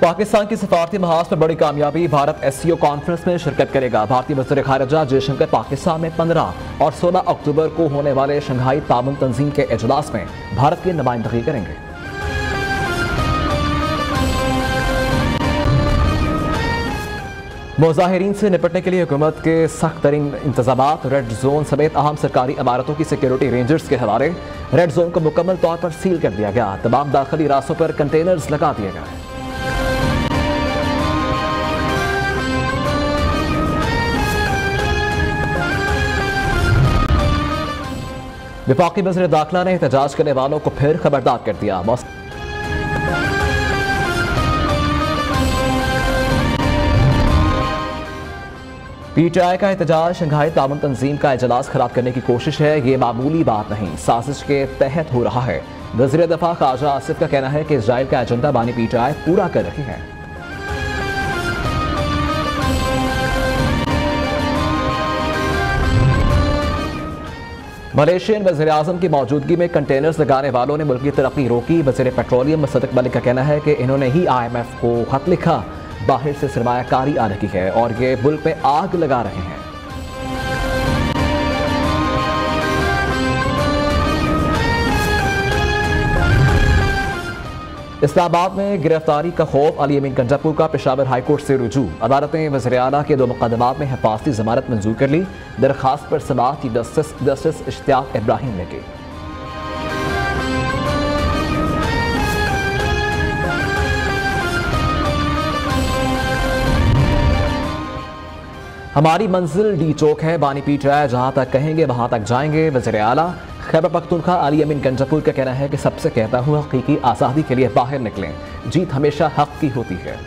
पाकिस्तान की सफारती महाज पर बड़ी कामयाबी, भारत SCO कॉन्फ्रेंस में शिरकत करेगा। भारतीय वज़ीर ख़ारिजा जयशंकर पाकिस्तान में 15 और 16 अक्टूबर को होने वाले शंघाई ताउन तंजीम के इजलास में भारत की नुमाइंदगी करेंगे। मुजाहिरीन से निपटने के लिए हुकूमत के सख्त तरीन इंतजामात, रेड जोन समेत अहम सरकारी इमारतों की सिक्योरिटी रेंजर्स के हवाले रेड जोन को मुकम्मल तौर पर सील कर दिया गया। तमाम दाखिली रास्तों पर कंटेनर्स लगा दिए गए। वफाकी वज़ीर दाखिला ने एहतजाज करने वालों को फिर खबरदार कर दिया। PTI का एहतजाज शंघाई ताउन तंजीम का इजलास खराब करने की कोशिश है। ये मामूली बात नहीं, साजिश के तहत हो रहा है। वज़ीर दफा ख्वाजा आसिफ का कहना है कि इजराइल का एजेंडा बानी PTI पूरा कर रही है। मलेशियन वज़ीर आज़म की मौजूदगी में कंटेनर्स लगाने वालों ने मुल्क की तरक्की रोकी। वज़ीर पेट्रोलियम सदक मलिक का कहना है कि इन्होंने ही IMF को खत लिखा, बाहर से सरमायाकारी आ रही है और ये मुल्क में आग लगा रहे हैं। इस्लामाबाद में गिरफ्तारी का खौफ, अली अमीन गंजापुर का पेशावर हाईकोर्ट से रुजू। अदालत ने वज़ीर आला के 2 मुकदमात में हिफाजती जमानत मंजूर कर ली। दरखास्त पर समाअत की जस्टिस इश्तियाक इब्राहिम ने की। हमारी मंजिल डी चौक है, बानी PTI जहां तक कहेंगे वहां तक जाएंगे। वज़ीर आला खैबर पख्तूनख्वा अली अमीन गंजापुर का कहना है कि सबसे कहता हूँ हकीकी आज़ादी के लिए बाहर निकलें, जीत हमेशा हक की होती है।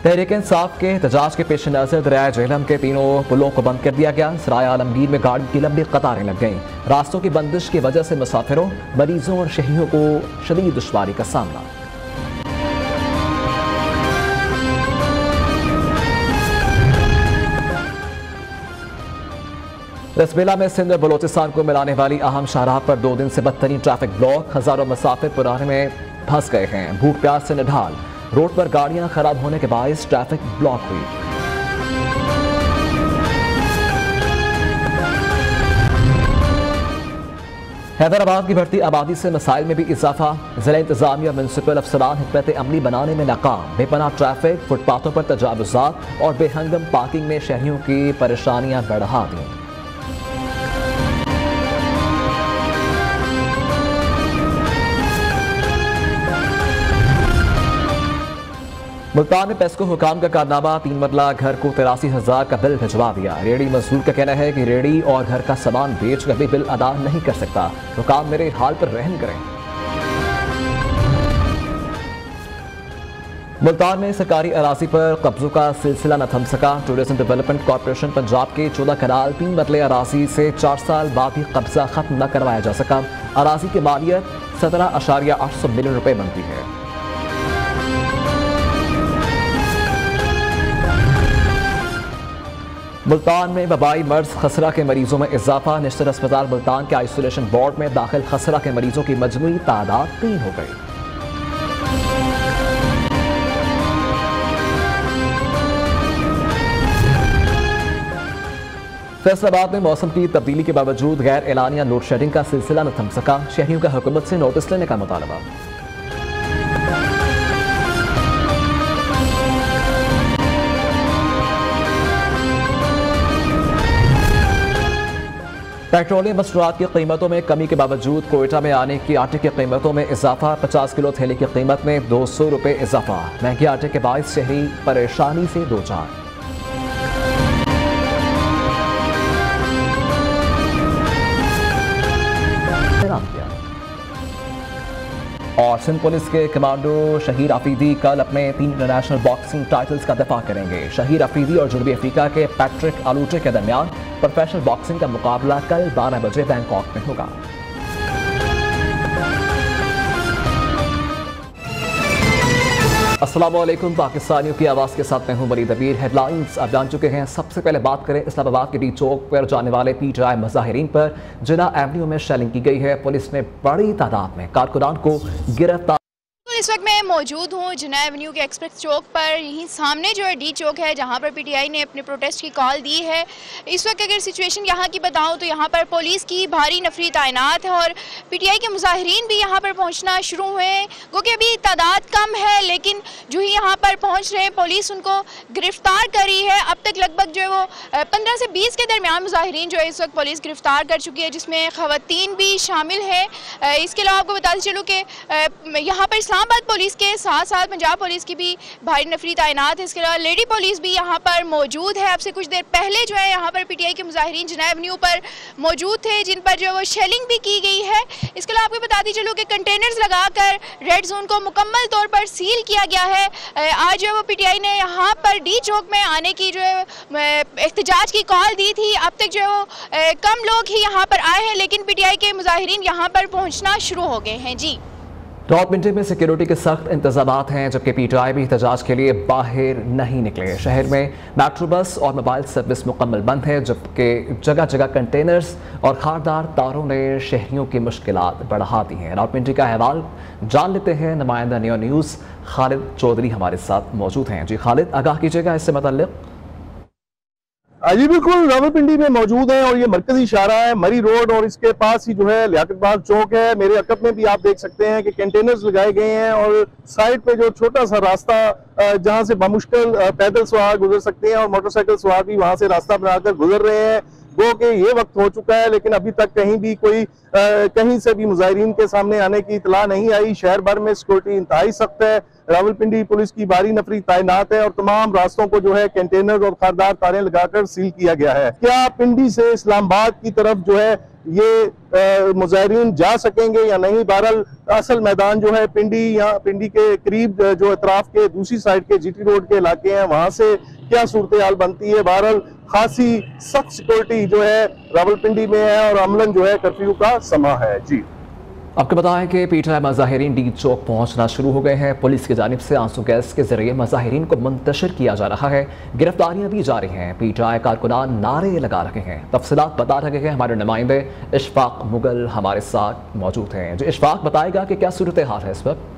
तहरीक इंसाफ के एहतजाज के पेश नज़र दरिया झेलम के 3 पुलों को बंद कर दिया गया। सराय आलमगीर में गाड़ी की लंबी कतारें लग गईं। रास्तों की बंदिश की वजह से मुसाफिरों, मरीजों और शहरियों को शदीद दुश्वारी का सामना। रसबेला में सिंध और बलोचिस्तान को मिलाने वाली अहम शाहराह पर 2 दिन से बदतरीन ट्रैफिक ब्लॉक। हजारों मुसाफिर पुराने में फंस गए हैं। भूख प्यास से निढाल, रोड पर गाड़ियां खराब होने के बायस ट्रैफिक ब्लॉक हुई। हैदराबाद की बढ़ती आबादी से मसाइल में भी इजाफा। जिला इंतजामिया म्युनिसिपल अफसरान हिकमत अमली बनाने में नाकाम। बेपनाह ट्रैफिक, फुटपाथों पर तजावुजात और बेहंगम पार्किंग ने शहरियों की परेशानियां बढ़ा दी। मुल्तान में पेस्को हुकाम का कारनामा, 3 मरला घर को 83,000 का बिल भिजवा दिया। रेडी मजदूर का कहना है कि रेडी और घर का सामान बेच कर भी बिल अदा नहीं कर सकता। हुकाम मेरे हाल पर रहम करें। मुल्तान में सरकारी अराजी पर कब्जों का सिलसिला न थम सका। टूरिज्म डेवलपमेंट कॉरपोरेशन पंजाब के 14 कनाल 3 मरले अराजी से 4 साल बाद भी कब्जा खत्म न करवाया जा सका। अराजी की मालियत 17.800 मिलियन रुपए बनती है। मुल्तान में वबाई मर्ज खसरा के मरीजों में इजाफा। निश्चित अस्पताल मुल्तान के आइसोलेशन वार्ड में दाखिल खसरा के मरीजों की मजमूई तादाद 3 हो गई। फैसलाबाद में मौसम की तब्दीली के बावजूद गैर एलानिया लोड शेडिंग का सिलसिला न थम सका। शहरियों का हुकूमत से नोटिस लेने का मुतालबा। पेट्रोलियम मसनूआत की कीमतों में कमी के बावजूद कोयटा में आने की आटे की कीमतों में इजाफा। 50 किलो थैली की कीमत में 200 रुपए इजाफा। महंगे आटे के बायस शहरी परेशानी से दो चार। और सिंध पुलिस के कमांडो शहीर अफरीदी कल अपने 3 इंटरनेशनल बॉक्सिंग टाइटल्स का दफा करेंगे। शहीर अफरीदी और जनूबी अफ्रीका के पैट्रिक आलूटे के दरमियान प्रोफेशनल बॉक्सिंग का मुकाबला कल 12 बजे बैंकॉक में होगा। अस्सलाम वालेकुम। पाकिस्तानियों की आवाज़ के साथ मैं हूं वलीद अबीर। हेडलाइंस अब जान चुके हैं। सबसे पहले बात करें इस्लामाबाद के डी चौक पर जाने वाले PTI मुजाहिरीन पर जिना एवेन्यू में शेलिंग की गई है। पुलिस ने बड़ी तादाद में कारकुनान को गिरफ्तार। इस वक्त मैं मौजूद हूँ जिना एवेन्यू के एक्सप्रेस चौक पर। यहीं सामने जो है डी चौक है जहाँ पर PTI ने अपने प्रोटेस्ट की कॉल दी है। इस वक्त अगर सिचुएशन यहाँ की बताऊँ तो यहाँ पर पुलिस की भारी नफरी तैनात है और PTI के मुजाहिरीन भी यहाँ पर पहुँचना शुरू हुए हैं। क्योंकि अभी तादाद कम है लेकिन जो ही यहाँ पर पहुँच रहे हैं पुलिस उनको गिरफ्तार करी है। अब तक लगभग जो है वो 15 से 20 के दरमियान मुजाहिरीन जो है इस वक्त पुलिस गिरफ्तार कर चुकी है, जिसमें ख़वातीन भी शामिल है। इसके अलावा आपको बताते चलूँ कि यहाँ पर इस्लामाबाद पुलिस के साथ साथ पंजाब पुलिस की भी भारी नफरी तैनात है। इसके अलावा लेडी पुलिस भी यहाँ पर मौजूद है। अब से कुछ देर पहले जो है यहाँ पर PTI के मुजाहिरीन जिना एवेन्यू पर मौजूद थे, जिन पर जो है वो शेलिंग भी की गई है। इसके अलावा आपको बताती चलूँ कि कंटेनर्स लगाकर रेड जोन को मुकम्मल तौर पर सील किया गया है। आज जो है वो PTI ने यहाँ पर डी चौक में आने की जो है एहतजाज की कॉल दी थी। अब तक जो है वो कम लोग ही यहाँ पर आए हैं लेकिन PTI के मुजाहिरीन यहाँ पर पहुँचना शुरू हो गए हैं। जी, रावलपिंडी में सिक्योरिटी के सख्त इंतजामात हैं, जबकि PTI भी एहतजाज के लिए बाहर नहीं निकले। शहर में मेट्रो बस और मोबाइल सर्विस मुकम्मल बंद है, जबकि जगह जगह कंटेनर्स और खारदार तारों ने शहरियों की मुश्किलात बढ़ा दी हैं। रावलपिंडी का अहवाल जान लेते हैं। नुमाइंदा नियो न्यूज़ खालिद चौधरी हमारे साथ मौजूद हैं। जी खालिद, आगाह कीजिएगा इससे मतलब। जी बिल्कुल, रावलपिंडी में मौजूद है और ये मरकजी इशारा है मरी रोड और इसके पास ही जो है लियाकतबाग चौक है। मेरे अकब में भी आप देख सकते हैं कि कंटेनर्स लगाए गए हैं और साइड पे जो छोटा सा रास्ता जहां से बामुश्किल पैदल सवार गुजर सकते हैं और मोटरसाइकिल सवार भी वहां से रास्ता बनाकर गुजर रहे हैं। वो कि ये वक्त हो चुका है लेकिन अभी तक कहीं भी कोई कहीं से भी मुजाहिरीन के सामने आने की इतला नहीं आई। शहर भर में सिक्योरिटी इंतहाई सख्त है। रावलपिंडी पुलिस की भारी नफरी तैनात है और तमाम रास्तों को जो है कंटेनर और खारदार तारें लगाकर सील किया गया है। क्या पिंडी से इस्लामाबाद की तरफ जो है ये मुजाहिरीन जा सकेंगे या नहीं? बहरहाल असल मैदान जो है पिंडी, यहाँ पिंडी के करीब जो अतराफ के दूसरी साइड के GT रोड के इलाके हैं, वहां से क्या सूरत हाल बनती है? बहरहाल खासी सख्त सिक्योरिटी जो है रावलपिंडी में है और अमलन जो है कर्फ्यू का समा है। जी, आपको बताएं कि PTI मुजाहिरीन डी चौक पहुंचना शुरू हो गए हैं। पुलिस की जानिब से आंसू गैस के जरिए मुजाहिरीन को मुंतशिर किया जा रहा है। गिरफ्तारियां भी जारी हैं। PTI कारकुनान नारे लगा रहे हैं। तफसीलात बता रहे हैं हमारे नुमाइंदे इशफाक मुगल हमारे साथ मौजूद हैं। जो इशफाक बताएगा कि क्या सूरत हाल है इस वक्त।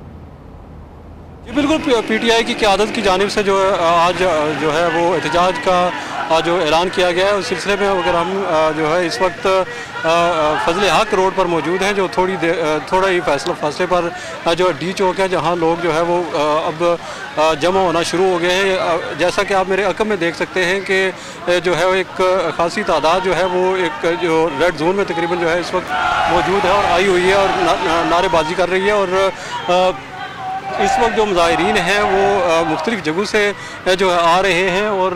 जी बिल्कुल, PTI की क़यादत की जानिब से जो है आज जो है वो एहतजाज का जो ऐलान किया गया है उस सिलसिले में अगर हम जो है इस वक्त फजल हक रोड पर मौजूद हैं, जो थोड़ा ही फासले पर जो डी चौक है जहां लोग जो है वो अब जमा होना शुरू हो गए हैं। जैसा कि आप मेरे अकब में देख सकते हैं कि जो है वो एक खासी तादाद जो है वो एक जो रेड जोन में तकरीबन जो है इस वक्त मौजूद है और आई हुई है और नारेबाजी कर रही है। और इस वक्त जो मुजाहिरीन हैं वो मुख्तलिफ जगहों से जो है आ रहे हैं और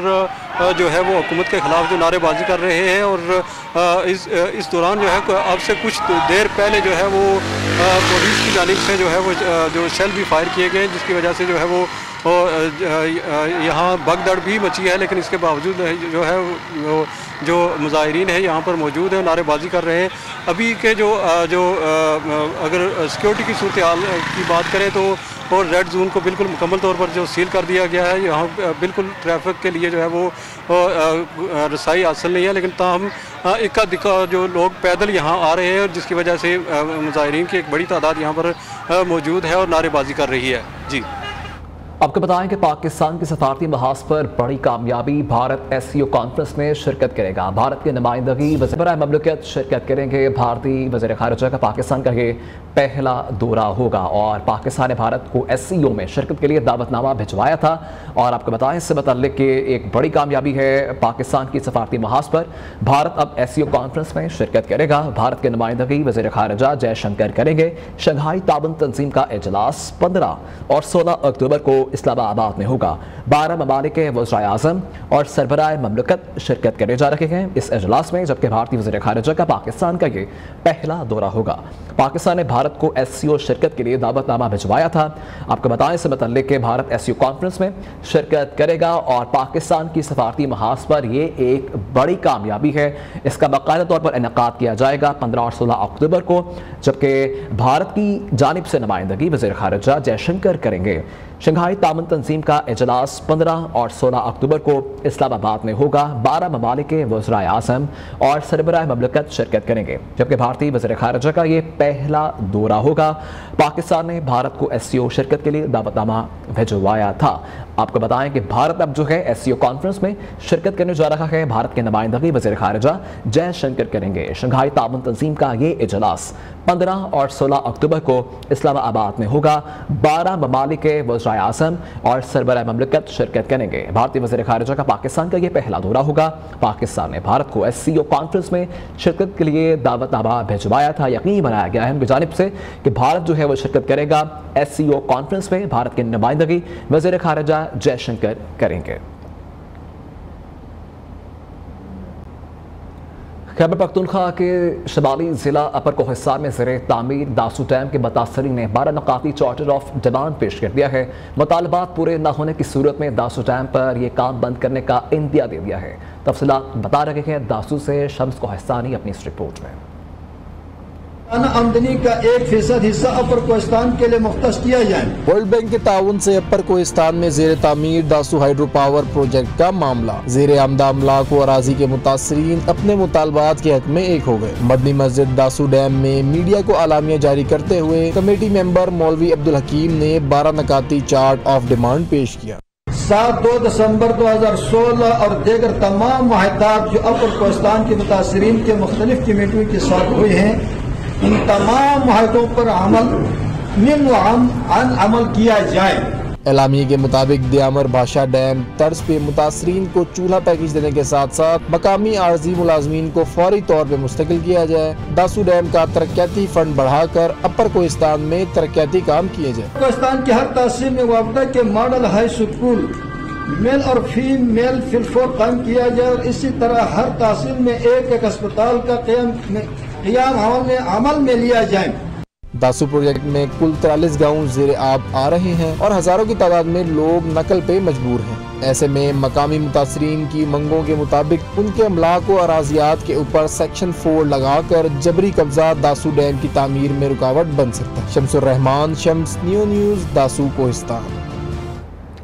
जो है वो हुकूमत के ख़िलाफ़ जो नारेबाजी कर रहे हैं। और इस दौरान जो है अब से कुछ देर पहले जो है वो पुलिस की जानिब से जो है वो जो शेल भी फायर किए गए, जिसकी वजह से जो है वो यहाँ भगदड़ भी मची है। लेकिन इसके बावजूद जो है वो जो मुजाहिरीन है यहाँ पर मौजूद है, नारेबाजी कर रहे हैं। अभी के जो अगर सिक्योरिटी की सूरत हाल की बात करें तो और रेड जोन को बिल्कुल मुकम्मल तौर पर जो सील कर दिया गया है। यहाँ बिल्कुल ट्रैफिक के लिए जो है वो रसाई हासिल नहीं है, लेकिन ताहम इक्का दिक्का जो लोग पैदल यहाँ आ रहे हैं और जिसकी वजह से मुजाहिरीन की एक बड़ी तादाद यहाँ पर मौजूद है और नारेबाजी कर रही है। जी, आपको बताएं कि पाकिस्तान की सफारती महाज पर बड़ी कामयाबी। भारत SCO कॉन्फ्रेंस में शिरकत करेगा। भारत की नुमाइंदगी वज़ीर ममलकत शिरकत करेंगे। भारतीय वज़ीर ख़ारिजा का पाकिस्तान का ये पहला दौरा होगा और पाकिस्तान ने भारत को SCO में शिरकत के लिए दावतनामा भिजवाया था। और आपको बताएं इससे मतलब कि एक बड़ी कामयाबी है पाकिस्तान की सफारती महाज पर। भारत अब SCO कॉन्फ्रेंस में शिरकत करेगा। भारत की नुमाइंदगी वज़ीर ख़ारिजा जयशंकर करेंगे। शंघाई ताउन तंजीम का इजलास 15 और 16 अक्टूबर को इस्लामाबाद में होगा। 12 ममालिक के वज़ीर आज़म और सरबराह ममलकत शिरकत करे जा रहे हैं इस इजलास में, जबकि भारतीय वज़ीर ख़ारिजा का पाकिस्तान का ये पहला दौरा होगा। पाकिस्तान ने भारत को SCO शिरकत के लिए दावतनामा भिजवाया था। आपको बताएं इससे मतलब कि भारत SCO कॉन्फ्रेंस में शिरकत करेगा और पाकिस्तान की सफारती महाज पर यह एक बड़ी कामयाबी है। इसका बाकायदा तौर पर इनेकाद किया जाएगा 15 और 16 अक्टूबर को, जबकि भारत की जानिब से नुमाइंदगी वज़ीर ख़ारिजा जयशंकर करेंगे। शंघाई तामन तंजीम का इजलास 15 और 16 अक्टूबर को इस्लामाबाद में होगा। 12 ममालिक के वज़राए आज़म और सरबराह ममलकत शिरकत करेंगे, जबकि भारतीय वज़ीर ख़ारिजा का ये पहला दौरा होगा। पाकिस्तान ने भारत को SCO शिरकत के लिए दावतनामा भिजवाया था। आपको बताएं कि भारत अब जो है SCO कॉन्फ्रेंस में शिरकत करने जा रहा है। भारत के नुमाइंदगी वज़ीर ख़ारिजा जयशंकर करेंगे। शंघाई तामन तंजीम का ये इजलास 15 और 16 अक्टूबर को इस्लामाबाद में होगा। 12 ममालिक के वज़राए आज़म और सरबराह ममलकत शिरकत करेंगे। भारतीय वज़ीर ख़ारिजा का पाकिस्तान का ये पहला दौरा होगा। पाकिस्तान ने भारत को SCO कॉन्फ्रेंस में शिरकत के लिए दावतनामा भिजवाया था। यकीनी बनाया गया है उनकी जानिब से कि भारत जो है वो शिरकत करेगा। SCO कॉन्फ्रेंस में भारत की नुमाइंदगी वज़ीर ख़ारिजा जयशंकर करेंगे। खैबर पख्तूनख्वा के शमाली ज़िला अपर कोहिस्तान में ज़ेरे तामीर दासू डैम के मुतासरीन ने 12 नकाती चार्टर ऑफ डिमांड पेश कर दिया है। मुतालबात पूरे न होने की सूरत में दासू डैम पर यह काम बंद करने का इंदिया दे दिया है। तफसीलात बता रहे हैं दासू से शम्स कोहिस्तानी अपनी इस रिपोर्ट में। आमदनी का 1% हिस्सा अपर कोहिस्तान के लिए मुख्तस किया जाए। वर्ल्ड बैंक के ताउन से अपर कोहिस्तान में जेर तामीर दासू हाइड्रो पावर प्रोजेक्ट का मामला। जेर आमदा अमलाक व अराजी के मुतासरीन अपने मुतालबात के हक में एक हो गए। मदनी मस्जिद दासू डैम में मीडिया को आलामिया जारी करते हुए कमेटी मेंबर मौलवी अब्दुल हकीम ने 12 नकाती चार्ट ऑफ डिमांड पेश किया। 7-2 दिसंबर 2016 और दीगर तमाम मुआहदात जो अपर कोहिस्तान के मुतासरीन के मुख्तलिफ कमेटियों के साथ हुए हैं, इन तमाम मुआहदों पर अमल किया जाए। एलामिया के मुताबिक दियामर भाषा डैम तर्ज पे मुतासरीन को चूल्हा पैकेज देने के साथ साथ मकामी आर्जी मुलाजमीन को फौरी तौर पे मुस्तकिल किया जाए। दासू डैम का तरक्याती फंड बढ़ाकर अपर कोहिस्तान में तरक्याती काम किए जाए। कोहिस्तान के हर तहसील में वाबदा के मॉडल हाई स्कूल मेल और फीमेल फिलफोर कायम किया जाए और इसी तरह हर तहसील में एक अस्पताल का क़याम अमल में लिया जाए। दासू प्रोजेक्ट में कुल 43 गाँव ज़ेरे आब आ रहे हैं और हजारों की तादाद में लोग नकल पे मजबूर हैं। ऐसे में मकामी मुतासरीन की मंगों के मुताबिक उनके अमलाक व अराजियात के ऊपर सेक्शन 4 लगाकर जबरी कब्जा दासू डैम की तामीर में रुकावट बन सकता है। शम्सुर रहमान, शम्स न्यूज़, दासू कोहिस्तान।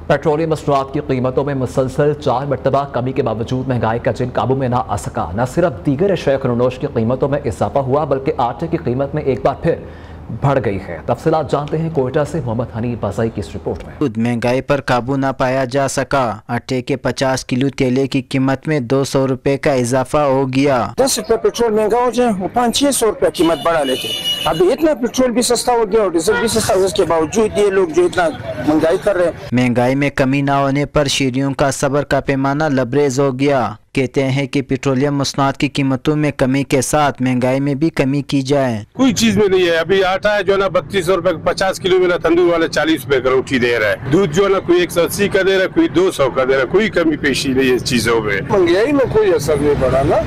पेट्रोलियम मसनूआत की कीमतों में मुसलसल 4 मरतबा कमी के बावजूद महंगाई का जिन काबू में ना आ सका। न सिर्फ दीगर अशिया खनोश की कीमतों में इजाफा हुआ बल्कि आटे की कीमत में एक बार फिर बढ़ गई है। तफसीलात जानते हैं कोयटा से मोहम्मद हनी बाज़ाई की इस रिपोर्ट में। महंगाई पर काबू न पाया जा सका। आटे के 50 किलो तेले की कीमत में 200 रुपए का इजाफा हो गया। 10 रुपए पेट्रोल महंगा हो जाए वो 500-600 रुपए कीमत बढ़ा लेते। अभी इतना पेट्रोल भी सस्ता हो गया और डीजल भी सस्ता, उसके बावजूद ये लोग जो इतना महंगाई कर रहे हैं। महंगाई में कमी न होने पर शीरियों का सब्र का पैमाना लबरेज हो गया। कहते हैं कि पेट्रोलियम मसनूआत की कीमतों में कमी के साथ महंगाई में भी कमी की जाए। कोई चीज में नहीं है। अभी आटा है जो ना 3200 रुपए 50 किलो में ना, तंदूर वाला 40 रुपए का रोटी दे रहा है। दूध जो ना कोई 180 का दे रहा है, कोई 200 का दे रहा है। कोई कमी पेशी नहीं है चीजों में। महंगाई में कोई असर नहीं पड़ा ना,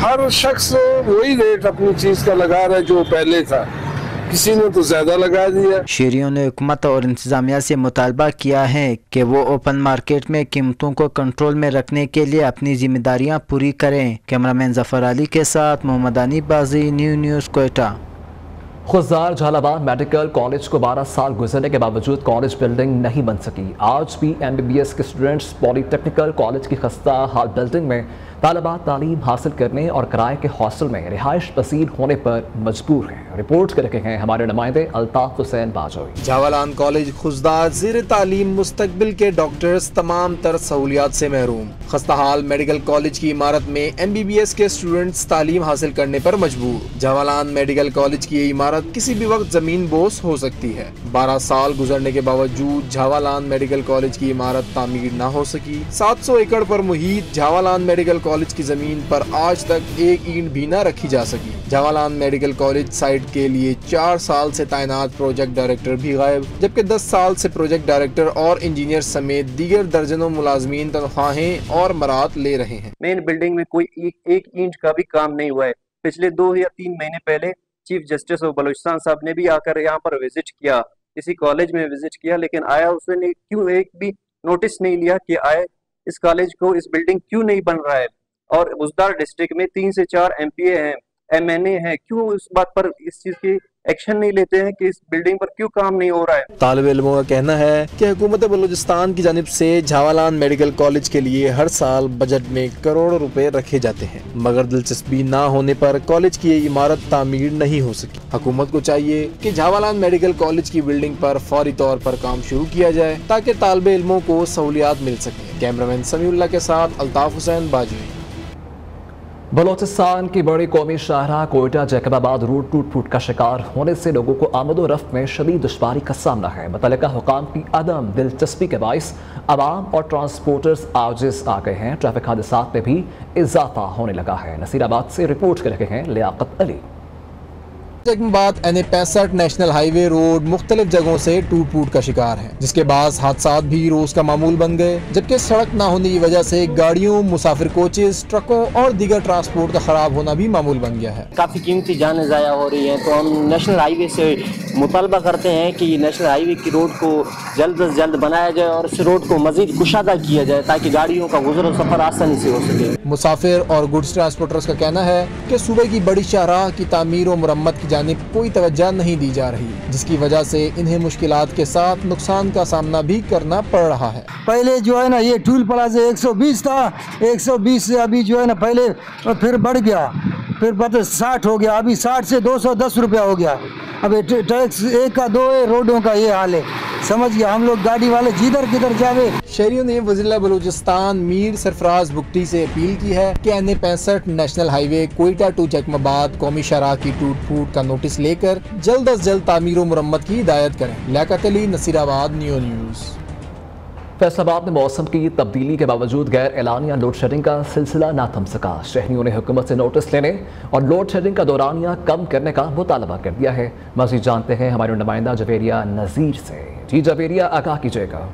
हर शख्स वही रेट अपनी चीज का लगा रहा है जो पहले था, किसी ने तो ज्यादा लगा दिया। शहरियों ने हुकूमत और इंतजामिया से मुतालबा किया है कि वो ओपन मार्केट में कीमतों को कंट्रोल में रखने के लिए अपनी जिम्मेदारियां पूरी करें। कैमरामैन जफर अली के साथ मोहम्मद अनी बाजी, न्यूज़ कोयटा। खुजार झालावाड़ मेडिकल कॉलेज को 12 साल गुजरने के बावजूद कॉलेज बिल्डिंग नहीं बन सकी। आज भी MBBS के स्टूडेंट्स पॉलीटेक्निकल कॉलेज की खस्ता हाल बिल्डिंग में तालिबात तालीम हासिल करने और किराए के हॉस्टल में रिहाइश पसीर होने पर मजबूर हैं। रिपोर्ट कर रहे हैं हमारे नुमाइंदे अल्ताफ हुसैन बाजोई। झावालान कॉलेज खुजदार ज़ेरे तालीम मुस्तकबिल के डॉक्टर्स तमाम तर सहूलियात से महरूम। खस्ताहाल मेडिकल कॉलेज की इमारत में MBBS के स्टूडेंट्स तालीम हासिल करने पर मजबूर। झावालान मेडिकल कॉलेज की ये इमारत किसी भी वक्त जमीन बोस हो सकती है। 12 साल गुजरने के बावजूद झावालान मेडिकल कॉलेज की इमारत तामीर न हो सकी। 700 एकड़ पर मुहित झावालान मेडिकल कॉलेज की जमीन पर आज तक एक ईंट भी न रखी जा सकी। झावालान मेडिकल कॉलेज साइट के लिए 4 साल से तैनात प्रोजेक्ट डायरेक्टर भी गायब, जबकि 10 साल से प्रोजेक्ट डायरेक्टर और इंजीनियर समेत दीगर दर्जनों मुलाजमीन तनख्वाहें और मरात ले रहे हैं। मेन बिल्डिंग में कोई एक इंच का भी काम नहीं हुआ है। पिछले 2 या 3 महीने पहले चीफ जस्टिस ऑफ बलूचिस्तान साहब ने भी आकर यहाँ पर विजिट किया, इसी कॉलेज में विजिट किया, लेकिन आया उसने क्यों एक भी नोटिस नहीं लिया कि आए इस कॉलेज को इस बिल्डिंग क्यों नहीं बन रहा है। और बुज़दार डिस्ट्रिक्ट में 3 से 4 MPA हैं, MNA हैं, क्यों इस बात पर इस चीज की एक्शन नहीं लेते हैं कि इस बिल्डिंग पर क्यों काम नहीं हो रहा है। तालिब इल्मों का कहना है कि हुकूमत बलूचिस्तान की जानिब से झावालान मेडिकल कॉलेज के लिए हर साल बजट में करोड़ों रुपए रखे जाते हैं, मगर दिलचस्पी ना होने पर कॉलेज की ये इमारत तामीर नहीं हो सकी। हुकूमत को चाहिए कि झावालान मेडिकल कॉलेज की बिल्डिंग पर फौरी तौर पर काम शुरू किया जाए ताकि तालिब इल्मों को सहूलियात मिल सके। कैमरामैन समीउल्लाह के साथ अल्ताफ हुसैन बाजवी। बलोचिस्तान की बड़ी कौमी शाहराह कोयटा जैकबाबाद रोड टूट फूट का शिकार होने से लोगों को आमदोरफ्त में शदीद दुश्वारी का सामना है। मुतल्लिका हुकाम की अदम दिलचस्पी के बाइस आवाम और ट्रांसपोर्टर्स आजिज आ गए हैं। ट्रैफिक हादसात में भी इजाफा होने लगा है। नसीराबाद से रिपोर्ट कर रहे हैं लियाकत अली। बाद NA65 नेशनल हाईवे रोड मुख्तलिफ जगहों से टूट फूट का शिकार है, जिसके बाद हादसात भी रोज का मामूल बन गए, जबकि सड़क न होने की वजह से गाड़ियों, मुसाफिर कोचेस, ट्रकों और दीगर ट्रांसपोर्ट का खराब होना भी मामूल बन गया है। काफ़ी कीमती जानें ज़ाया हो रही हैं, तो हम नेशनल हाईवे से मुतालबा करते हैं कि नेशनल हाईवे की रोड को जल्द से जल्द बनाया जाए और इस रोड को मजीद कुशादा किया जाए ताकि गाड़ियों का गुजर सफर आसानी से हो सके। मुसाफिर और गुड्स ट्रांसपोर्टर्स का कहना है कि सूबे की बड़ी शाहराह की तामीर और मुरम्मत की जानिब कोई तवज्जो नहीं दी जा रही, जिसकी वजह से इन्हें मुश्किलात के साथ नुकसान का सामना भी करना पड़ रहा है। पहले जो है ना ये टूल प्लाजा 120 था, 120 से अभी जो है ना पहले फिर बढ़ गया, फिर पता 60 हो गया, अभी 60 से 210 रुपया हो गया। अब टैक्स एक का दो है, रोडों का ये हाल है, समझ गया। हम लोग गाड़ी वाले जिधर किधर जावे। शहरियों ने वज़ीर बलूचिस्तान मीर सरफराज बुगटी से अपील की है कि NA65 national highway Quetta to Jacobabad कौमी शाहराह की टूट फूट का नोटिस लेकर जल्द अज जल्द तामीर और मुरम्मत की हिदायत करें। Liaquat Ali, Nasirabad, new news. फैसलाबाद में मौसम की तब्दीली के बावजूद गैर एलानिया लोड शेडिंग का सिलसिला ना थम सका। शहरियों ने हुकूमत से नोटिस लेने और लोड शेडिंग का दौरानिया कम करने का मुतालबा कर दिया है। मज़ीद जानते हैं हमारे नुमाइंदा जवेरिया नज़ीर से। जी जवेरिया, आगाह कीजिएगा।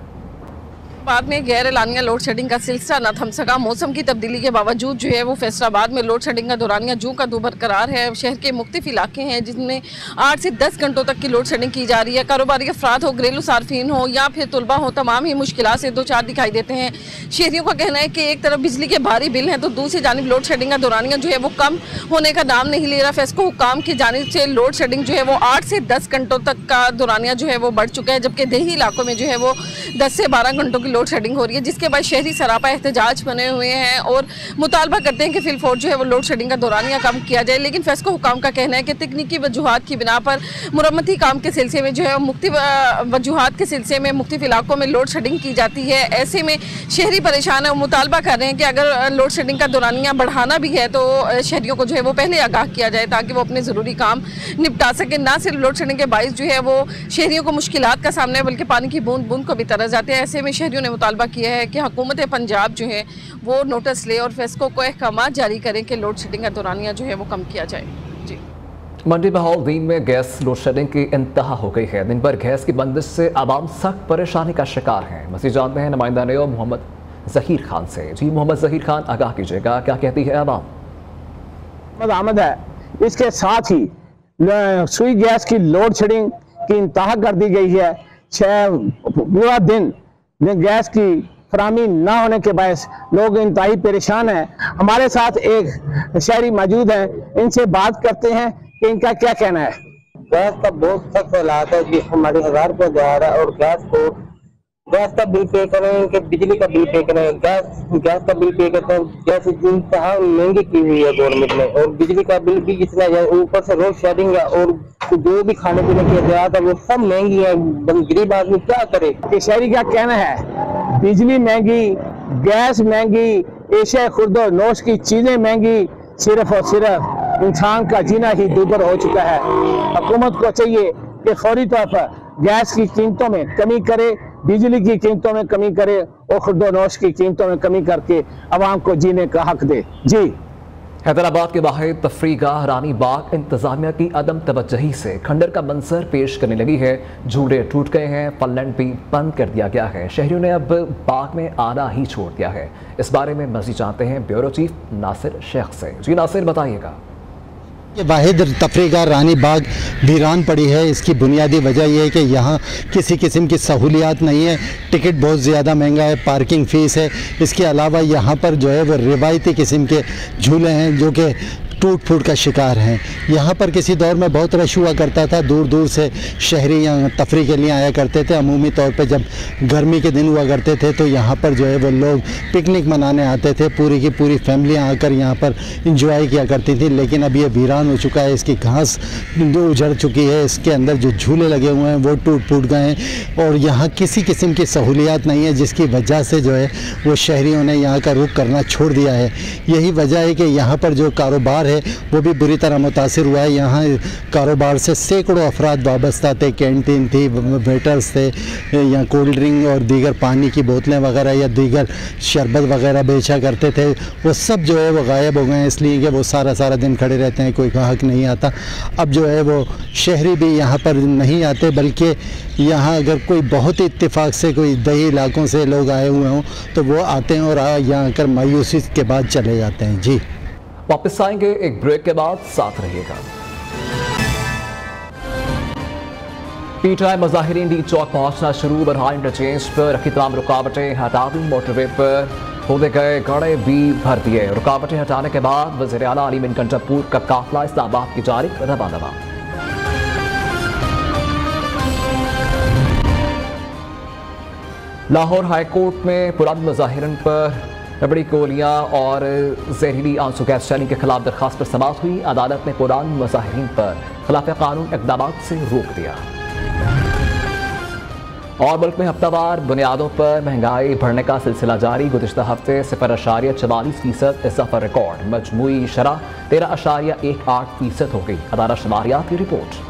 बाद में गैर एलानिया लोड शेडिंग का सिलसिला न थम सका। मौसम की तब्दीली के बावजूद जो है वो फैसलाबाद में लोड शेडिंग का दौरानिया जूं का तू बरकरार है। शहर के मुख्तलिफ इलाके हैं जिनमें 8 से 10 घंटों तक की लोड शेडिंग की जा रही है। कारोबारी अफराद हो, घरेलू सार्फिन हो या फिर तुलबा हो, तमाम ही मुश्किलात से दो चार दिखाई देते हैं। शहरियों का कहना है कि एक तरफ बिजली के भारी बिल हैं तो दूसरी जानिब लोड शेडिंग का दौरानिया जो है वो कम होने का नाम नहीं ले रहा। फेस्को हुकाम की जानिब से लोड शेडिंग जो है वो 8 से 10 घंटों तक का दौरानिया जो है वो बढ़ चुका है, जबकि देही इलाकों में जो है वो 10 से 12 घंटों की लोड शेडिंग हो रही है, जिसके बाद शहरी सरापा एहतजाज बने हुए हैं और मुतालबा करते हैं कि फिलफोर जो है वो लोड शेडिंग का दौरानिया कम किया जाए। लेकिन फेस्को हुकाम का कहना है कि तकनीकी वजूहात की बिना पर मुरम्मती काम के सिलसिले में जो है मुख्तलिफ वजूहात के सिलसिले में मुख्तलिफ इलाकों में लोड शेडिंग की जाती है। ऐसे में शहरी परेशान है और मुतालबा कर रहे हैं कि अगर लोड शेडिंग का दौरानिया बढ़ाना भी है तो शहरियों को जो है वो पहले आगाह किया जाए ताकि वो अपने ज़रूरी काम निपटा सकें। ना सिर्फ लोड शेडिंग के बाइस जो है वो शहरियों को मुश्किलात का सामना है बल्कि पानी की बूंद बूंद को भी तरस जाते हैं। ऐसे में शहरियों ने मुतालबा किया है कि हुकूमत पंजाब जो है वो नोटिस ले और फेस्को को अहकामात जारी करें कि लोड शेडिंग का दौरानिया जो है वो कम किया जाए। जी। मंडी बहाउद्दीन में गैस लोड शेडिंग की इंतहा हो गई है। दिन भर गैस की बंदिश से आवाम सख्त परेशानी का शिकार है। मज़ीद जानते हैं नुमाइंदा ने मोहम्मद ज़हीर खान से। जी मोहम्मद ज़हीर खान, आगाह कीजिएगा, क्या कहती है आवाम? आमद है, इसके साथ ही सुई गैस की लोड शेडिंग की इंतहा कर दी गई है। पूरा दिन गैस की फराहमी ना होने के बायस लोग इंतहाई परेशान हैं। हमारे साथ एक शहरी मौजूद हैं, इनसे बात करते हैं कि इनका क्या कहना है। गैस का बहुत सख्त हालात है कि हमारे 1000 रुपये जा रहा है और गैस का बिल पे करें कि बिजली का बिल पे करें। गैस का बिल पे करते हैं, गैस इंतहा महंगी की हुई है गवर्नमेंट ने और बिजली का बिल भी इतना है, ऊपर से रोड शेडिंग है और जो भी खाने पीने की अजात है वो सब महंगी है। गरीब आदमी क्या करे। कि शहरी का कहना है बिजली महंगी, गैस महंगी, एशिया खुर्दो नोश की चीजें महंगी, सिर्फ और सिर्फ इंसान का जीना ही दूभर हो चुका है। हुकूमत को चाहिए कि फौरी तौर पर गैस की कीमतों में कमी करे, बिजली की कीमतों में कमी करे और खुर्दो नोश की कीमतों में कमी करके आवाम को जीने का हक दे। जी। हैदराबाद के बाहर तफरीगाह रानी बाग इंतजामिया की अदम तवज्जही से खंडर का मंजर पेश करने लगी है। झूले टूट गए हैं, फलैंड भी बंद कर दिया गया है। शहरियों ने अब बाग में आना ही छोड़ दिया है। इस बारे में मज़ीद जानते हैं ब्यूरो चीफ नासिर शेख से। जी नासिर, बताइएगा। ये वाहिद तफरीगाह रानी बाग वीरान पड़ी है। इसकी बुनियादी वजह यह है कि यहाँ किसी किस्म की सहूलियात नहीं है, टिकट बहुत ज़्यादा महंगा है, पार्किंग फ़ीस है। इसके अलावा यहाँ पर जो है वो रिवायती किस्म के झूले हैं जो कि टूट फूट का शिकार हैं। यहाँ पर किसी दौर में बहुत रश हुआ करता था, दूर दूर से शहरी यहाँ तफरी के लिए आया करते थे। अमूमी तौर पे जब गर्मी के दिन हुआ करते थे तो यहाँ पर जो है वो लोग पिकनिक मनाने आते थे, पूरी की पूरी फैमिलियाँ आकर यहाँ पर इंजॉय किया करती थी। लेकिन अब ये वीरान हो चुका है, इसकी घास उजड़ चुकी है, इसके अंदर जो झूले लगे हुए हैं वो टूट फूट गए हैं और यहाँ किसी किस्म की सहूलियात नहीं है, जिसकी वजह से जो है वो शहरियों ने यहाँ का रुख करना छोड़ दिया है। यही वजह है कि यहाँ पर जो कारोबार है वो भी बुरी तरह मुतासिर हुआ है। यहाँ कारोबार से सैकड़ों अफराद वाबस्ता थे, कैंटीन थी, वेटर्स थे, यहाँ कोल्ड ड्रिंक और दीगर पानी की बोतलें वगैरह या दीगर शरबत वगैरह बेचा करते थे, वो सब जो है वो गायब हो गए हैं, इसलिए कि वो सारा दिन खड़े रहते हैं, कोई ग्राहक नहीं आता। अब जो है वो शहरी भी यहाँ पर नहीं आते, बल्कि यहाँ अगर कोई बहुत ही इत्तेफाक से कोई दही इलाकों से लोग आए हुए हों तो वो आते हैं और यहाँ आकर मायूसी के बाद चले जाते हैं। जी वापस आएंगे एक ब्रेक के बाद, साथ रहिएगा। पीटीआई मुजाहिरीन डी चौक पहुंचना शुरू, बरहा इंटरचेंज पर रखी तमाम रुकावटें हटा दी, मोटरवे पर खोदे गए गड़े भी भर दिए। रुकावटें हटाने के बाद वज़ीर आला अली बिन कंटरपुर का काफिला इस्लामाबाद की जानिब रवाना। लाहौर हाई कोर्ट में पुराने मुजाहिरीन पर रबड़ी गोलियां और जहरीली आंसू गैस चैनी के खिलाफ दरखास्त पर समाअत हुई। अदालत ने पुराने मुजाहिरीन पर खिलाफ कानून इक़दाम से रोक दिया। और मुल्क में हफ्तावार बुनियादों पर महंगाई बढ़ने का सिलसिला जारी, गुज़िश्ता हफ्ते 0.44% इजाफा रिकॉर्ड, मजमूई शरह 13.18% हो गई। अदारा शुमारियात की रिपोर्ट।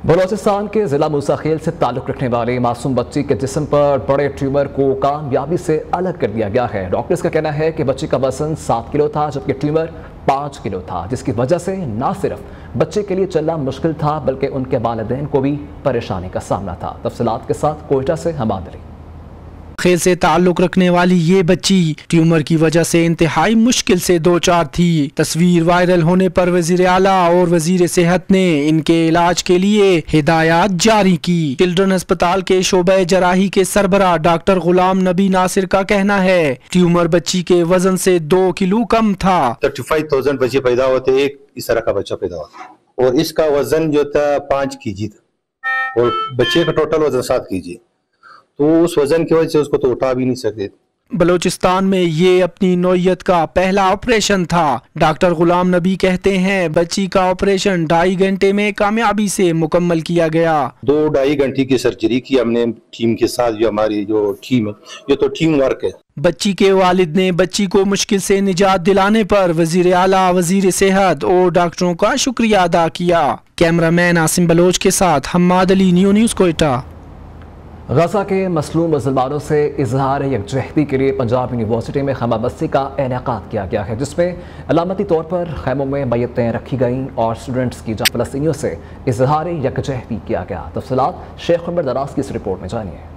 बलोचिस्तान के ज़िला मूसाखेल से ताल्लुक़ रखने वाले मासूम बच्ची के जिस्म पर बड़े ट्यूमर को कामयाबी से अलग कर दिया गया है। डॉक्टर्स का कहना है कि बच्ची का वजन 7 किलो था, जबकि ट्यूमर 5 किलो था, जिसकी वजह से न सिर्फ बच्चे के लिए चलना मुश्किल था बल्कि उनके वालिदैन को भी परेशानी का सामना था। तफसीलात के साथ कोयटा से हमादरी। खेल से ताल्लुक रखने वाली ये बच्ची ट्यूमर की वजह से इंतहाई मुश्किल से दो चार थी। तस्वीर वायरल होने पर वजीर आला और वजीर सेहत ने इनके इलाज के लिए हिदायत जारी की। चिल्ड्रन अस्पताल के शोबे जराही के सरबराह डॉक्टर गुलाम नबी नासिर का कहना है ट्यूमर बच्ची के वजन से 2 किलो कम था। 35,000 बच्चे पैदा होते, एक इस तरह का बच्चा पैदा होता और इसका वजन जो था 5 kg था और बच्चे का टोटल वजन 7 kg, तो उस वजन की वजह से उसको तो उठा भी नहीं सकते। बलोचिस्तान में ये अपनी नौयत का पहला ऑपरेशन था। डॉक्टर गुलाम नबी कहते हैं बच्ची का ऑपरेशन 2.5 घंटे में कामयाबी से मुकम्मल किया गया। 2-2.5 घंटे की सर्जरी की हमने टीम के साथ, जो हमारी जो टीम है ये तो टीम वर्क है। बच्ची के वालिद ने बच्ची को मुश्किल से निजात दिलाने पर वजीर आला, वजीर सेहत और डॉक्टरों का शुक्रिया अदा किया। कैमरामैन आसिम बलोच के साथ हम्माद अली, न्यूज़ कोयटा। गजा के मसलूम मुसलमानों से इजहार यकजहती के लिए पंजाब यूनिवर्सिटी में खैमा बस्ती का इनेकाद किया गया है, जिसमें अलामती तौर पर खैमों में मैयतें रखी गईं और स्टूडेंट्स की फ़लस्तीनियों से इजहार यकजहती किया गया। तफसीलात शेख उमर दराज की इस रिपोर्ट में जानिए।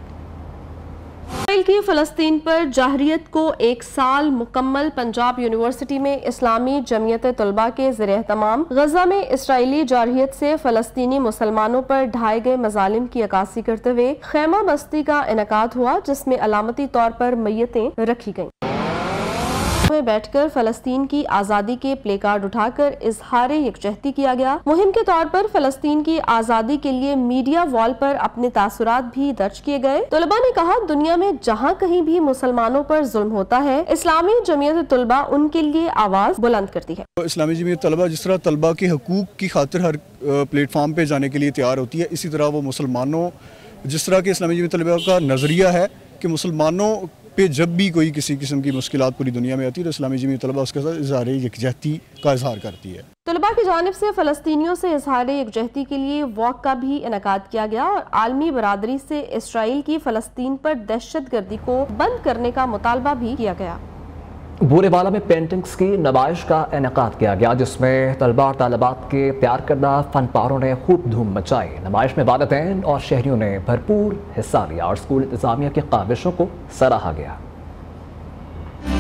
इसराइल की फ़लस्तीन पर जाहरियत को 1 साल मुकम्मल पंजाब यूनिवर्सिटी में इस्लामी जमीयत तलबा के ज़रिए-ए-तमाम गजा में इसराइली जारहियत से फ़लस्तीनी मुसलमानों पर ढाए गए मज़ालिम की अक्कासी करते हुए खैमा बस्ती का इनेकाद हुआ, जिसमें अलामती तौर पर मैयतें रखी गईं। में बैठकर फ़लस्तीन की आज़ादी के प्ले कार्ड उठाकर इजहार यकजहती किया गया। मुहिम के तौर पर फ़लस्तीन की आज़ादी के लिए मीडिया वॉल पर अपने तासुरात भी दर्ज किए गए। तलबा ने कहा दुनिया में जहाँ कहीं भी मुसलमानों पर जुल्म होता है, इस्लामी जमीयत तलबा उनके लिए आवाज़ बुलंद करती है। इस्लामी जमीयत तलबा जिस तरह तलबा के हकूक़ की खातिर हर प्लेटफार्म पे जाने के लिए तैयार होती है, इसी तरह वो मुसलमानों, जिस तरह के इस्लामी जमीयत तलबा का नज़रिया है कि मुसलमानों पे जब भी कोई किसी किस्म की मुश्किलात पूरी दुनिया में आती है तो इस्लामी जमीयत तलबा उसके साथ इज़हार यकजहती का इज़हार करती है। तलबा की जानिब से फ़लस्तीनियों से इज़हार यकजहती के लिए वॉक का भी इनेकाद किया गया और आलमी बरादरी से इसराइल की फ़लस्तीन पर दहशतगर्दी को बंद करने का मुतालबा भी किया गया। बूरेवाला में पेंटिंग्स की नुमाइश का इनेकाद किया गया, जिसमें तलबा और तालिबात के तैयार करदा फनपारों ने खूब धूम मचाई। नुमाइश में वालिदैन और शहरियों ने भरपूर हिस्सा लिया और स्कूल इंतजामिया की काविशों को सराहा गया।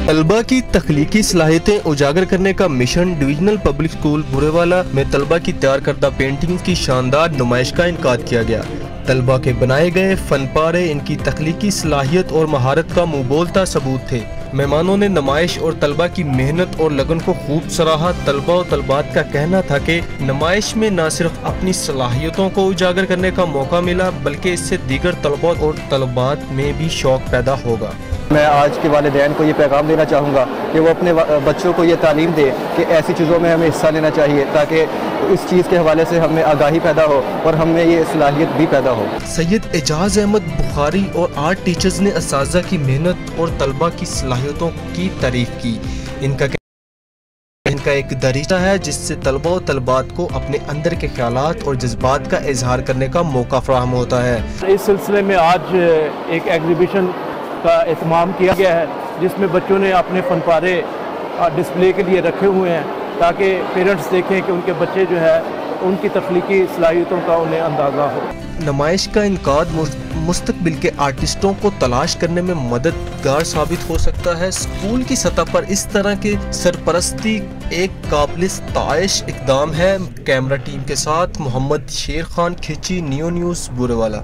तलबा की तख्लीकी सलाहियतें उजागर करने का mission divisional public school Burewala में तलबा की तैयार करदा पेंटिंग्स की शानदार नुमाइश का इनेकाद किया गया। तलबा के बनाए गए फन पारे इनकी तख्लीकी सलाहियत और महारत का मुंहबोलता सबूत थे। मेहमानों ने नुमाइश और तलबा की मेहनत और लगन को खूब सराहा। तलबा और तलबात का कहना था कि नुमाइश में न सिर्फ अपनी सलाहियतों को उजागर करने का मौका मिला बल्कि इससे दीगर तलबा और तलबात में भी शौक पैदा होगा। मैं आज के वालिदैन को ये पैगाम देना चाहूँगा कि वो अपने बच्चों को ये तालीम दे कि ऐसी चीज़ों में हमें हिस्सा लेना चाहिए ताकि इस चीज़ के हवाले से हमें आगाही पैदा हो और हमें ये सलाहियत भी पैदा हो। सैयद एजाज अहमद बुखारी और आर्ट टीचर्स ने असातिज़ा की मेहनत और तलबा की सलाहियतों की तारीफ की। इनका एक दरीचा है जिससे तलबा और तलबात को अपने अंदर के ख्यालात और जज्बात का इजहार करने का मौका फराहम होता है। इस सिलसिले में आज एक एग्जीबिशन का एहतमाम किया गया है जिसमें बच्चों ने अपने फनपारे डिस्प्ले के लिए रखे हुए हैं ताकि पेरेंट्स देखें कि उनके बच्चे जो है उनकी तख्लीकी सलाहियतों का उन्हें अंदाज़ा हो। नुमाइश का इनकाद मुस्तकबिल के आर्टिस्टों को तलाश करने में मददगार साबित हो सकता है। स्कूल की सतह पर इस तरह के सरपरस्ती एक काबिल-ए-तारीफ इक़दाम है। कैमरा टीम के साथ मोहम्मद शेर खान, खिची, नियो न्यूज़, बुरेवाला।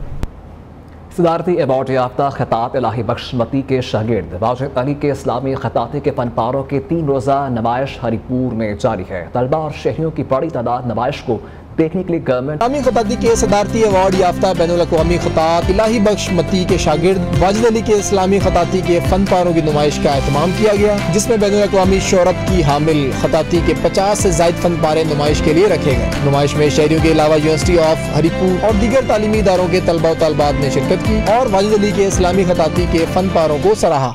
सदारती अवार्ड याफ्ता खिताब इलाही बख्शमती के शागिर्द वाजिद अली के इस्लामी खताते के फनपारों की 3 रोज़ा नुमाइश हरिपुर में जारी है। तलबा और शहरियों की बड़ी तादाद नुमाइश को देखने के लिए गवर्नमेंट इस्लामी खताती के सदारती अवार्ड याफ्ता बैनुल अक़वामी खिताब इलाही बख्शमती के शागिर्द वाजिद अली के इस्लामी खताती के फनपारों की नुमाइश का एहतमाम किया गया जिसमें बैनुल अक़वामी शोहरत की हामिल खताती के 50 से ज़ायद फनपारे नुमाइश के लिए रखे गए। नुमाइश में शहरियों के अलावा यूनिवर्सिटी ऑफ हरिपुर और दीगर तालीमी इदारों के तलबा और तलबात ने शिरकत की और वाजिद अली के इस्लामी खताती के फनपारों को सराहा।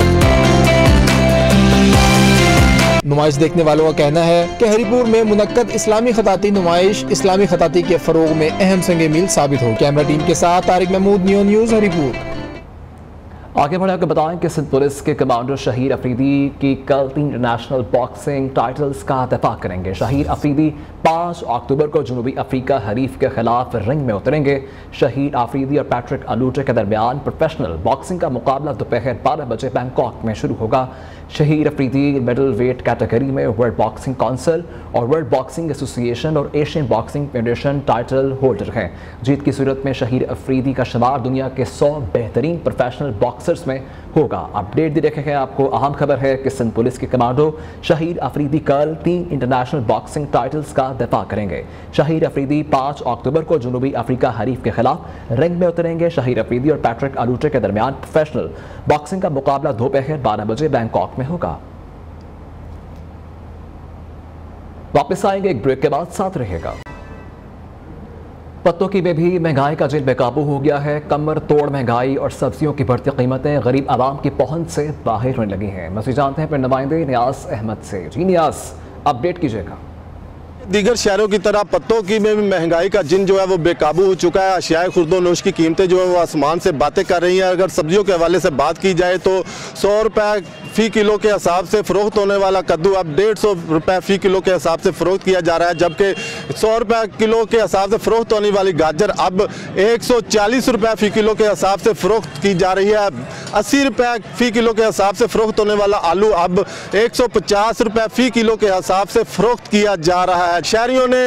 नुमाइश देखने वालों का कहना है कि हरिपुर में मुनक्कद इस्लामी खताती नुमाइश इस्लामी खताती के फरोग में अहम संग मील साबित हो। कैमरा टीम के साथ तारिक महमूद, नियो न्यूज़, हरिपुर। आगे बढ़े आपको बताएं कि सिंध पुलिस के कमांडर शहीर अफरीदी की कल 3 इंटरनेशनल बॉक्सिंग टाइटल्स का दफा करेंगे। शहीर अफरीदी 5 अक्टूबर को जनूबी अफ्रीका हरीफ के खिलाफ रिंग में उतरेंगे। शहीर अफरीदी और पैट्रिक अलूटे के दरमियान प्रोफेशनल बॉक्सिंग का मुकाबला दोपहर 12 बजे बैंकॉक में शुरू होगा। Shaheer Afridi middle weight category में वर्ल्ड बॉक्सिंग काउंसिल और वर्ल्ड बॉक्सिंग एसोसिएशन और Asian boxing federation title holder हैं। जीत की सूरत में शहीर अफरीदी का शुमार दुनिया के 100 बेहतरीन प्रोफेशनल बॉक्सर्स में होगा। अपडेट दे रखे हैं आपको। अहम खबर है कि सिंध पुलिस के कमांडो शहीर अफरीदी कल 3 इंटरनेशनल बॉक्सिंग टाइटल्स का दफा करेंगे। शहीर अफरीदी 5 अक्टूबर को जनूबी अफ्रीका हरीफ के खिलाफ रिंग में उतरेंगे। शहीर अफरीदी और पैट्रिक अलूटे के दरमियान प्रोफेशनल बॉक्सिंग का मुकाबला दोपहर 12 बजे बैंकॉक में होगा। वापस आएंगे एक ब्रेक के बाद, साथ रहेगा। पत्तों की में भी महंगाई का जेल बेकाबू हो गया है। कमर तोड़ महंगाई और सब्जियों की बढ़ती कीमतें गरीब आवाम की पहुंच से बाहर होने लगी हैं। मज़ीद जानते हैं फिर नुमाइंदे नियाज अहमद से। जी नियाज, अपडेट कीजिएगा। दीगर शहरों की तरह पत्तों की में भी महंगाई का जिन जो है वो बेकाबू हो चुका है। अशियाए खुर्दोनोश की कीमतें जो है वो आसमान से बातें कर रही हैं। अगर सब्जियों के हवाले से बात की जाए तो 100 रुपये फ़ी किलो के हिसाब से फ़रोख्त होने वाला कद्दू अब 150 रुपये फ़ी किलो के हिसाब से फ़रोख्त किया जा रहा है, जबकि 100 रुपये किलो के हिसाब से फ़रोख्त होने वाली गाजर अब 140 रुपये फ़ी किलो के हिसाब से फ़रोख्त की जा रही है। 80 रुपये फ़ी किलो के हिसाब से फ़रोख्त होने वाला आलू अब 150 रुपये फ़ी किलो के हिसाब से फ़रोख्त किया जा रहा है। शहरियों ने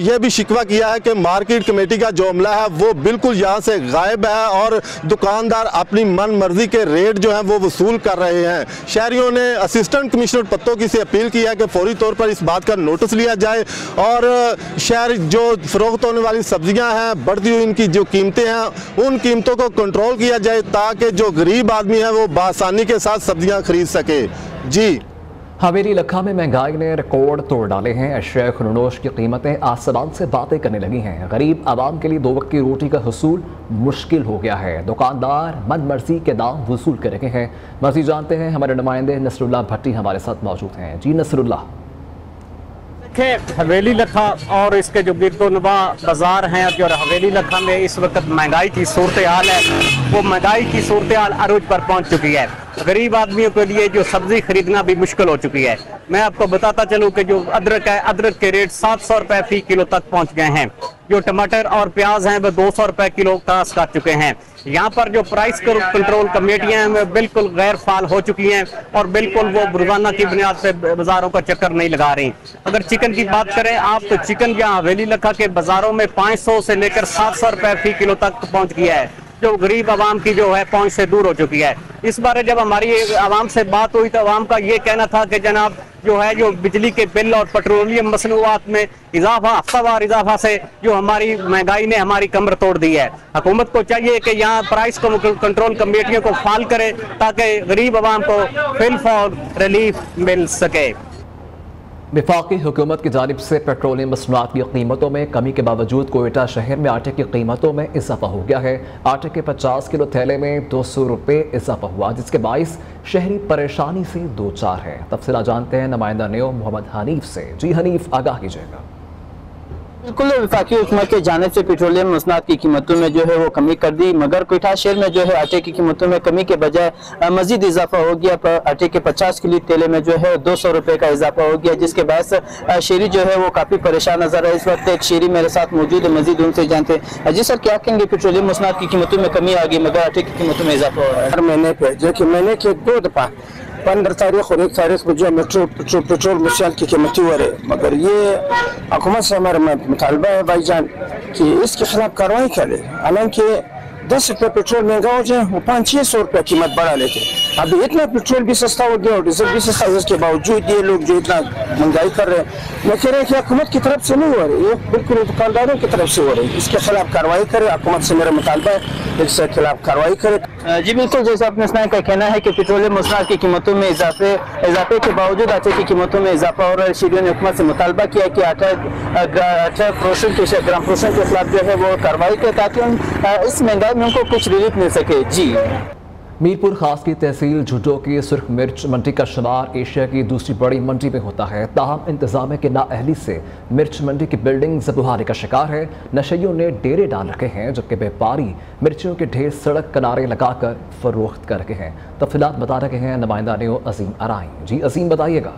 यह भी शिकवा किया है कि मार्केट कमेटी का जो अमला है वो बिल्कुल यहाँ से गायब है और दुकानदार अपनी मन मर्जी के रेट जो है वो वसूल कर रहे हैं। शहरियों ने असिस्टेंट कमिश्नर पत्तों की से अपील की है कि फौरी तौर पर इस बात का नोटिस लिया जाए और शहर जो फरोख्त होने वाली सब्जियां हैं, बढ़ती हुई इनकी जो कीमतें हैं, उन कीमतों को कंट्रोल किया जाए ताकि जो गरीब आदमी है वो बासानी के साथ सब्जियां खरीद सके। जी, हवेली लखा में महंगाई ने रिकॉर्ड तोड़ डाले हैं। अशिया खुर्दोनोश की कीमतें आसमान से बातें करने लगी हैं। गरीब आवाम के लिए 2 वक्त की रोटी का हुसूल मुश्किल हो गया है। दुकानदार मन मर्जी के दाम वसूल कर रहे हैं। मज़ीद जानते हैं, हमारे नुमाइंदे नसरुल्लाह भट्टी हमारे साथ मौजूद हैं। जी नसरुल्लाह। हवेली लखा और इसके जो गिरदोनवा बाजार हैं, जो हवेली लखा में इस वक्त महंगाई की सूरत हाल है, वो महंगाई की सूरत हाल अरूज पर पहुंच चुकी है। गरीब आदमियों के लिए जो सब्जी खरीदना भी मुश्किल हो चुकी है। मैं आपको बताता चलूं कि जो अदरक है, अदरक के रेट 700 रुपए फी किलो तक पहुंच गए हैं। जो टमाटर और प्याज हैं वो 200 रुपए किलो क्रॉस कर चुके हैं। यहाँ पर जो प्राइस कंट्रोल कमेटियां हैं वो बिल्कुल गैर फाल हो चुकी हैं और बिल्कुल वो रोजाना की बुनियाद पे बाजारों का चक्कर नहीं लगा रही। अगर चिकन की बात करें आप तो चिकन यहाँ हवेली लखा के बाजारों में 500 से लेकर 700 रुपए फी किलो तक पहुंच गया है, जो गरीब आवाम की जो है पहुंच से दूर हो चुकी है। इस बारे जब हमारी आवाम से बात हुई तो आवाम का ये कहना था कि जनाब जो है जो बिजली के बिल और पेट्रोलियम मसनूआत में इजाफा, हफ्तावार इजाफा से जो हमारी महंगाई ने हमारी कमर तोड़ दी है। हुकूमत को चाहिए कि यहाँ प्राइस को कंट्रोल कमेटियों को फाल करे ताकि गरीब आवाम को फिलफौर रिलीफ मिल सके। वफाकी हुकूमत की जानिब से पेट्रोलियम मसनूआत की कीमतों में कमी के बावजूद कोयटा शहर में आटे की कीमतों में इजाफा हो गया है। आटे के 50 किलो थैले में 200 रुपये इजाफा हुआ, जिसके बाइस शहरी परेशानी से दो चार है। तफसीला जानते हैं नुमाइंदा न्यू मोहम्मद हनीफ से। जी हनीफ, आगाह कीजिएगा। बिल्कुल, वफाकी हुकूमत के जानिब से पेट्रोलियम मसनूआत की कीमतों में जो है वो कमी कर दी, मगर कोयटा शहर में जो है आटे की कीमतों में कमी के बजाय मजीद इजाफा हो गया। आटे के 50 किलो तेले में जो है 200 रुपये का इजाफा हो गया, जिसके बायस शहरी जो है वो काफ़ी परेशान नजर है। इस वक्त एक शहरी मेरे साथ मौजूद है, मजीद उनसे जानते हैं। जी सर, क्या कहेंगे, पेट्रोलियम मसनूआत की कीमतों में कमी आ गई मगर आटे की कीमतों में इजाफा हो रहा है? हर महीने पे जो कि महीने के 2 दफा 15 तारीख और 1 तारीख को जो पेट्रोल मिसाल की कीमतें हो रही, मगर ये हुकूमत से हमारा मुतालबा है भाईजान कि इसके खिलाफ कार्रवाई करे। हालांकि 10 रुपये पेट्रोल महंगा हो जाए वो 500-600 रुपये कीमत बढ़ा लेते। अभी इतना पेट्रोल भी सस्ता हो गया और डीजल भी सस्ता हो, इसके बावजूद ये लोग जो इतना महंगाई कर रहे हैं, मैं कह रहे हैं कि हुकूमत की तरफ से नहीं हो रही, ये बिल्कुल दुकानदारों की तरफ से हो रही है। इसके खिलाफ कार्रवाई करे, हुकूमत से मेरा मुतालबा है इसके खिलाफ कार्रवाई करे। जी बिल्कुल, जैसे आपने सुना का कहना है कि पेट्रोलियम मसनूआत की कीमतों में इजाफे के बावजूद आटे की कीमतों में इजाफा हो रहा है। शहरियों ने हुकूमत से मुतालबा किया कि आटा ग्राम पोषण के खिलाफ जो है वो कार्रवाई करे ताकि इस महंगाई में उनको कुछ रिलीफ मिल सके। जी, मीरपुर खास की तहसील झुड्डो की सुर्ख मिर्च मंडी का शुमार एशिया की दूसरी बड़ी मंडी में होता है। ताहम इंतजाम के नाअहली से मिर्च मंडी की बिल्डिंग जबुहारी का शिकार है। नशइयों ने डेरे डाल रखे हैं, जबकि व्यापारी मिर्चियों के ढेर सड़क किनारे लगाकर फरोख्त कर रहे हैं। तफसीलात बता रहे हैं नुमाइंदा न्यू अजीम अराई। जी अजीम, बताइएगा।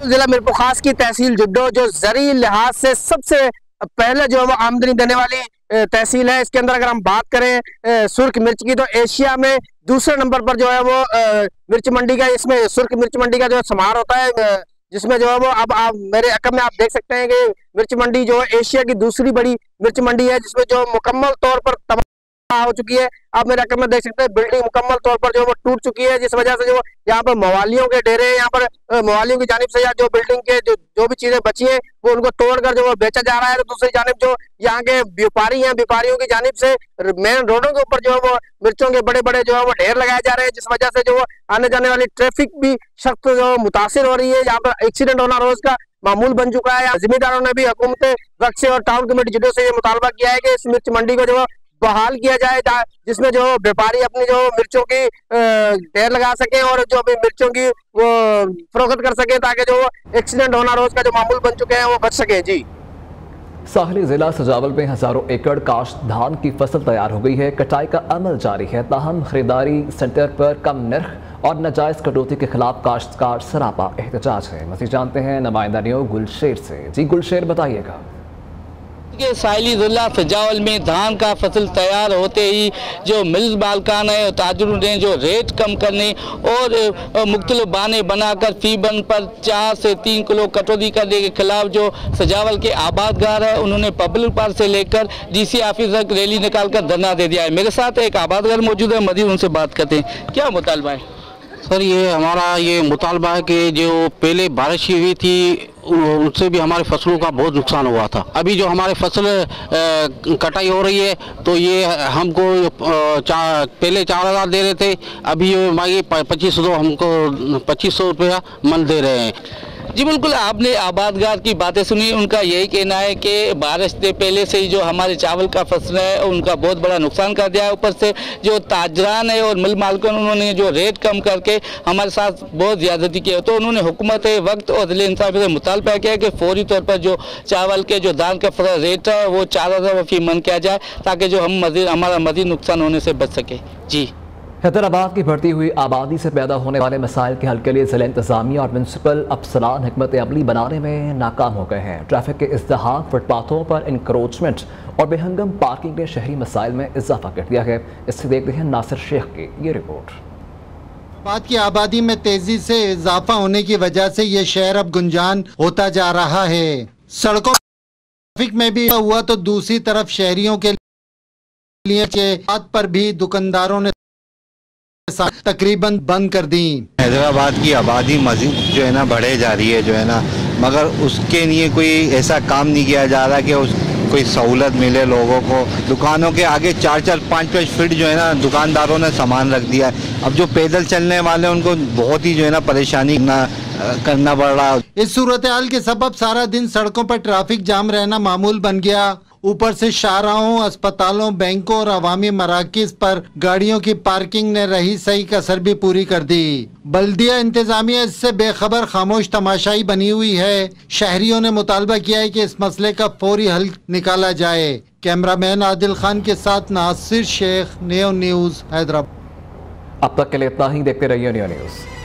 जिला मीरपुर खास की तहसील झुड्डो जो ज़री लिहाज से सबसे पहले जो है वो आमदनी देने वाली तहसील है, इसके अंदर अगर हम बात करें सुर्ख मिर्च की तो एशिया में दूसरे नंबर पर जो है वो मिर्च मंडी का, इसमें सुर्ख मिर्च मंडी का जो समारोह होता है, जिसमें जो है वो अब आप मेरे अकब में आप देख सकते हैं कि मिर्च मंडी जो है एशिया की दूसरी बड़ी मिर्च मंडी है, जिसमें जो मुकम्मल तौर पर तबाह हो चुकी है। आप मेरे अकब में देख सकते हैं बिल्डिंग मुकम्मल तौर पर जो वो टूट चुकी है, जिस वजह से जो यहाँ पर मवालियों के डेरे, यहाँ पर मवालियों की जानिब से या जो बिल्डिंग के जो भी चीजें बची हैं वो उनको तोड़कर जो वो बेचा जा रहा है। तो दूसरी जानिब जो यहाँ के व्यापारी हैं, व्यापारियों की जानिब से मेन रोडों के ऊपर जो है वो मिर्चों के बड़े बड़े जो है वो ढेर लगाए जा रहे हैं, जिस वजह से जो आने जाने वाली ट्रैफिक भी सख्त जो मुतासिर हो रही है। यहाँ पर एक्सीडेंट होना रोज का मामूल बन चुका है। जिम्मेदारों ने भी हुकूमत वक्त से और टाउन कमेटी जुडो से ये मुतालबा किया है कि इस मिर्च मंडी को जो बहाल किया जाए, जिसमें जो व्यापारी अपनी जो मिर्चों की ढेर लगा सके और जो अभी मिर्चों की वो फरोख्त कर सके, ताकि जो एक्सीडेंट होना रोज का जो मामूल बन चुके हैं वो बच सके। जी, साहिली जिला सजावल में हजारों एकड़ काश्त धान की फसल तैयार हो गई है। कटाई का अमल जारी है, ताहम खरीदारी सेंटर पर कम नर्ख और नाजायज कटौती के खिलाफ काश्तकार सरापा एहतजाज है। मज़ीद जानते हैं नुमाइंदा न्यू गुलशेर से। जी गुलशेर, बताइएगा। के साहिली जिला सजावल में धान का फसल तैयार होते ही जो मिल मालकान है और ताजरों ने जो रेट कम करने और मुख्तलिफ बहाने बनाकर फी बन पर 4 से 3 किलो कटौती करने के खिलाफ जो सजावल के आबादगार है उन्होंने पब्लिक पार्क से लेकर DC ऑफिस तक रैली निकालकर धरना दे दिया है। मेरे साथ एक आबादगार मौजूद है, मजीद उनसे बात करते हैं। क्या मुतालबा है सर? ये हमारा ये मुतालबा है कि जो पहले बारिश हुई थी उससे भी हमारे फसलों का बहुत नुकसान हुआ था। अभी जो हमारे फसल कटाई हो रही है तो ये हमको पहले 4000 दे रहे थे, अभी ये 2500 हमको 2500 रुपया मन दे रहे हैं। जी बिल्कुल, आपने आबादगार की बातें सुनी। उनका यही कहना है कि बारिश से पहले से ही जो हमारे चावल का फसल है उनका बहुत बड़ा नुकसान कर दिया है। ऊपर से जो ताजरान है और मिल मालिकों उन्होंने जो रेट कम करके हमारे साथ बहुत ज़्यादती की है। तो उन्होंने हुकूमत वक्त और ज़िले इंसाफ से मुतालबा किया कि फौरी तौर पर जो चावल के जो दान का रेट है वो 4000 फी मन किया जाए, ताकि जो हम हमारा मज़ीद नुकसान होने से बच सके। जी हैदराबाद की बढ़ती हुई आबादी से पैदा होने वाले मसाइल के हल के लिए ज़िला इंतज़ामिया और म्यूनसिपल अफसरान हिकमत अमली बनाने में नाकाम हो गए हैं। ट्रैफिक के इज़्दिहाम, फुटपाथों पर इंक्रोचमेंट और बेहंगम पार्किंग ने शहरी मसाइल में इजाफा कर दिया है। इससे देखते हैं नासिर शेख की ये रिपोर्ट। हैदराबाद की आबादी में तेजी से इजाफा होने की वजह से ये शहर अब गुंजान होता जा रहा है। सड़कों ट्रैफिक में भी हुआ तो दूसरी तरफ शहरियों के लिए बात पर भी दुकानदारों ने तकरीबन बंद कर दी। हैदराबाद की आबादी मजीद जो है ना बढ़े जा रही है, जो है ना, मगर उसके लिए कोई ऐसा काम नहीं किया जा रहा कि कोई सहूलत मिले लोगों को। दुकानों के आगे 4-4, 5-5 फीट जो है ना दुकानदारों ने सामान रख दिया है। अब जो पैदल चलने वाले उनको बहुत ही जो है ना परेशानी करना पड़ रहा है। इस सूरत हाल के सबब सारा दिन सड़कों पर ट्रैफिक जाम रहना मामूल बन गया। ऊपर से शाहराहों, अस्पतालों, बैंकों और अवामी मराकिज पर गाड़ियों की पार्किंग ने रही सही कसर भी पूरी कर दी। बल्दिया इंतजामिया इससे बेखबर खामोश तमाशाई बनी हुई है। शहरियों ने मुतालबा किया है कि इस मसले का फौरी हल निकाला जाए। कैमरामैन आदिल खान के साथ नासिर शेख, नेयो न्यूज़, हैदराबाद। अब तक के लिए इतना ही। देखते रहिए नेयो न्यूज़।